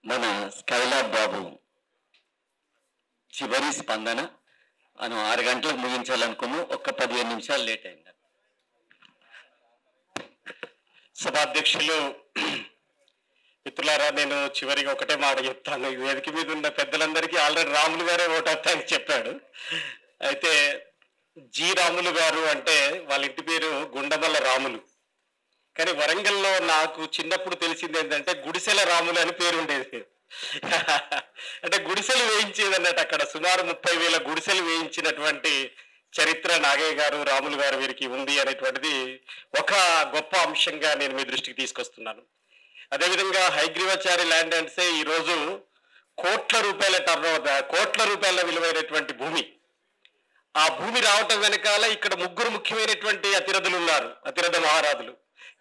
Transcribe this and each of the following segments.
మన స్కైలాబ్ బాబు చివరి స్పందన మనం 6 గంటలకు ముగించాలనుకున్నాం. ఒక్క 15 నిమిషాలు లేట్ అయింది. సభాధ్యక్షులు మిత్రులారా, నేను చివరిగా ఒకటే మాట చెప్తాను. ఈ వేదిక మీద ఉన్న పెద్దలందరికీ ఆల్రెడీ రాములు గారే ఓటేస్తానని చెప్పాడు. అయితే జి రాములు గారు అంటే వాళ్ళ ఇంటి పేరు గుండమల్ల రాములు. కానీ వరంగల్లో నాకు చిన్నప్పుడు తెలిసింది ఏంటంటే గుడిసెల రాములు అని పేరు ఉండేది. అంటే గుడిసెలు వేయించేది అన్నట్టు. అక్కడ సుమారు 30,000 గుడిసెలు వేయించినటువంటి చరిత్ర నాగయ్య గారు, రాములు గారు వీరికి ఉంది అనేటువంటిది ఒక గొప్ప అంశంగా నేను మీ దృష్టికి తీసుకొస్తున్నాను. అదేవిధంగా హైగ్రీవాచారి ల్యాండ్ అంటే ఈరోజు కోట్ల రూపాయల విలువైనటువంటి భూమి. ఆ భూమి రావటం వెనకాల ఇక్కడ ముగ్గురు ముఖ్యమైనటువంటి అతిరథులు ఉన్నారు, అతిరథ మహారాజులు.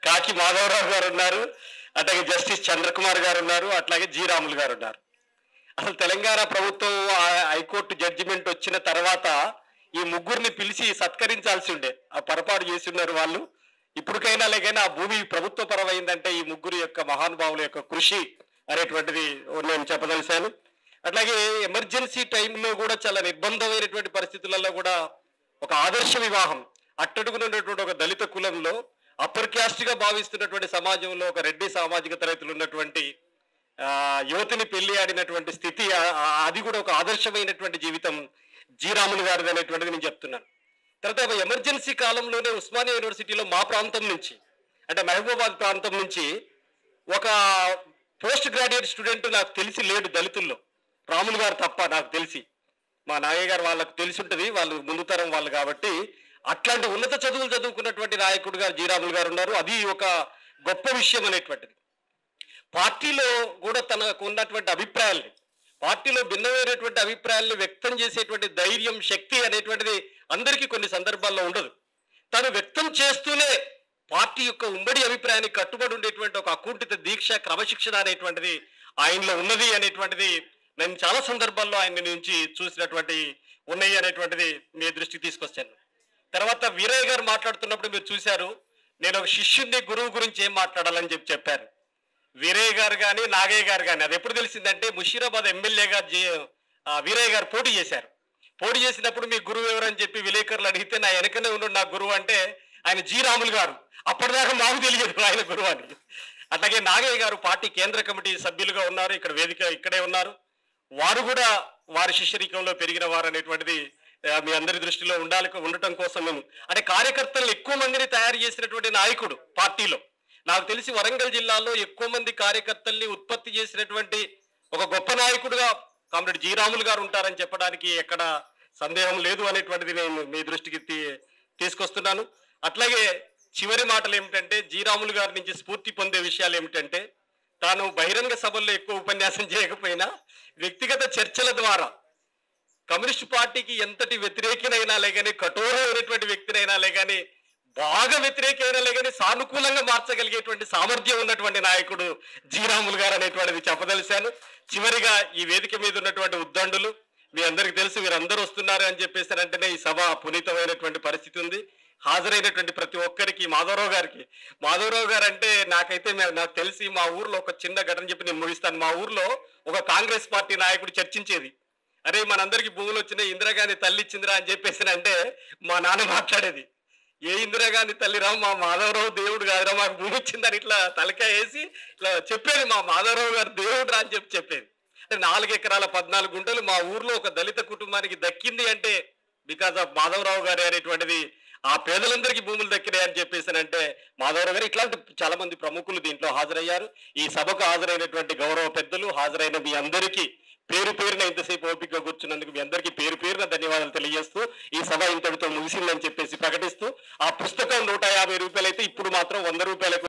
కాకి మాధవరావు గారు ఉన్నారు, అట్లాగే జస్టిస్ చంద్రకుమార్ గారు ఉన్నారు, అట్లాగే జి రాములు గారు ఉన్నారు. అసలు తెలంగాణ ప్రభుత్వం హైకోర్టు జడ్జిమెంట్ వచ్చిన తర్వాత ఈ ముగ్గురిని పిలిచి సత్కరించాల్సి ఉండే. ఆ పొరపాటు చేసి ఉన్నారు వాళ్ళు. ఇప్పటికైనా లేకైనా ఆ భూమి ప్రభుత్వ పరమైందంటే ఈ ముగ్గురు యొక్క మహానుభావుల యొక్క కృషి అనేటువంటిది నేను చెప్పదలిశాను. అట్లాగే ఎమర్జెన్సీ టైంలో కూడా చాలా నిర్బంధమైనటువంటి పరిస్థితులలో కూడా ఒక ఆదర్శ వివాహం, అట్టడుగునటువంటి ఒక దళిత కులంలో అప్పర్ క్యాస్ట్ గా భావిస్తున్నటువంటి సమాజంలో ఒక రెడ్డి సామాజిక తరగతులు ఉన్నటువంటి యువతిని పెళ్లి ఆడినటువంటి స్థితి, అది కూడా ఒక ఆదర్శమైనటువంటి జీవితం జి రాములు గారిది అనేటువంటిది నేను చెప్తున్నాను. తర్వాత ఎమర్జెన్సీ కాలంలోనే ఉస్మానియా యూనివర్సిటీలో మా ప్రాంతం నుంచి, అంటే మహబూబాబాద్ ప్రాంతం నుంచి ఒక పోస్ట్ గ్రాడ్యుయేట్ స్టూడెంట్ నాకు తెలిసి లేడు దళితుల్లో, రాములు గారు తప్ప నాకు తెలిసి. మా నాగయ్య గారు వాళ్ళకు తెలిసి ఉంటుంది, వాళ్ళు ముందు తరం వాళ్ళు కాబట్టి. అట్లాంటి ఉన్నత చదువులు చదువుకున్నటువంటి నాయకుడు గారు జి రాములు గారు ఉన్నారు. అది ఒక గొప్ప విషయం అనేటువంటిది. పార్టీలో కూడా తనకు ఉన్నటువంటి అభిప్రాయాల్ని, పార్టీలో భిన్నమైనటువంటి అభిప్రాయాల్ని వ్యక్తం చేసేటువంటి ధైర్యం, శక్తి అనేటువంటిది అందరికీ కొన్ని సందర్భాల్లో ఉండదు. తను వ్యక్తం చేస్తూనే పార్టీ యొక్క ఉమ్మడి అభిప్రాయాన్ని కట్టుబడి ఉండేటువంటి ఒక అకుంఠిత దీక్ష, క్రమశిక్షణ అనేటువంటిది ఆయనలో ఉన్నది అనేటువంటిది నేను చాలా సందర్భాల్లో ఆయన నుంచి చూసినటువంటి ఉన్నాయి అనేటువంటిది మీ దృష్టికి తీసుకొచ్చాను. తర్వాత వీరయ్య గారు మాట్లాడుతున్నప్పుడు మీరు చూశారు, నేను ఒక శిష్యుడిని గురువు గురించి ఏం మాట్లాడాలని చెప్పారు. వీరయ్య గారు కానీ నాగయ్య గారు కానీ అది ఎప్పుడు తెలిసిందంటే ముషీరాబాద్ ఎమ్మెల్యేగా వీరయ్య గారు పోటీ చేశారు. పోటీ చేసినప్పుడు మీ గురువు ఎవరని చెప్పి విలేకరులు అడిగితే నా వెనకనే ఉన్నాడు నా గురువు అంటే ఆయన జి రాములు గారు. అప్పటిదాకా మాకు తెలియదు ఆయన గురువు అని. అట్లాగే నాగయ్య గారు పార్టీ కేంద్ర కమిటీ సభ్యులుగా ఉన్నారు, ఇక్కడ వేదిక ఇక్కడే ఉన్నారు. వారు కూడా వారి శిష్యరికంలో పెరిగిన వారు అనేటువంటిది మీ అందరి దృష్టిలో ఉండటం కోసం మేము, అంటే కార్యకర్తలు ఎక్కువ మందిని తయారు చేసినటువంటి నాయకుడు పార్టీలో. నాకు తెలిసి వరంగల్ జిల్లాలో ఎక్కువ మంది కార్యకర్తల్ని ఉత్పత్తి చేసినటువంటి ఒక గొప్ప నాయకుడుగా కామ్రేడ్ జి రాములు గారు ఉంటారని చెప్పడానికి ఎక్కడ సందేహం లేదు అనేటువంటిది నేను మీ దృష్టికి తీసుకొస్తున్నాను. అట్లాగే చివరి మాటలు ఏమిటంటే, జి రాములు గారి నుంచి స్ఫూర్తి పొందే విషయాలు ఏమిటంటే, తాను బహిరంగ సభల్లో ఎక్కువ ఉపన్యాసం చేయకపోయినా వ్యక్తిగత చర్చల ద్వారా కమ్యూనిస్టు పార్టీకి ఎంతటి వ్యతిరేకినైనా లేకని, కఠోరమైనటువంటి వ్యక్తినైనా లేకని, బాగా వ్యతిరేకైనా లేకని సానుకూలంగా మార్చగలిగేటువంటి సామర్థ్యం ఉన్నటువంటి నాయకుడు జి రాములు గారు అనేటువంటిది చెప్పదలిశాను. చివరిగా ఈ వేదిక మీద ఉన్నటువంటి ఉద్దండులు మీ అందరికీ తెలుసు, వీరందరూ వస్తున్నారు అని చెప్పేసారంటేనే ఈ సభ పునీతమైనటువంటి పరిస్థితి ఉంది. హాజరైనటువంటి ప్రతి ఒక్కరికి, మాధవరావు గారు అంటే నాకు తెలిసి మా ఊర్లో ఒక చిన్న ఘటన చెప్పి నేను ముగిస్తాను. మా ఊర్లో ఒక కాంగ్రెస్ పార్టీ నాయకుడు చర్చించేది, అరే మనందరికీ భూములు వచ్చినాయి, ఇందిరాగాంధీ తల్లి ఇచ్చిందిరా అని చెప్పేసి అంటే మా నాన్న మాట్లాడేది, ఏ ఇందిరాగాంధీ తల్లిరా, మా మాధవరావు దేవుడు కాదురా, మాకు భూమి ఇచ్చిందని ఇట్లా తలకాయ వేసి ఇట్లా చెప్పేది. మా మాధవరావు గారు దేవుడు రా అని చెప్పేది. అంటే 4 ఎకరాల 14 గుంటలు మా ఊర్లో ఒక దళిత కుటుంబానికి దక్కింది అంటే బికాజ్ ఆఫ్ మాధవరావు గారు అనేటువంటిది. ఆ పేదలందరికీ భూములు దక్కినాయి అని చెప్పేసానంటే మాధవరావు గారు. ఇట్లాంటి చాలా మంది ప్రముఖులు దీంట్లో హాజరయ్యారు. ఈ సభకు హాజరైనటువంటి గౌరవ పెద్దలు, హాజరైన మీ అందరికీ పేరు పేరున ఇంతసేపు ఓపికగా కూర్చున్నందుకు మీ అందరికీ పేరు పేరున ధన్యవాదాలు తెలియజేస్తూ ఈ సభ ఇంతటితో ముగిసిందని చెప్పేసి ప్రకటిస్తూ, ఆ పుస్తకం 150 రూపాయలు అయితే ఇప్పుడు మాత్రం 100 రూపాయలకు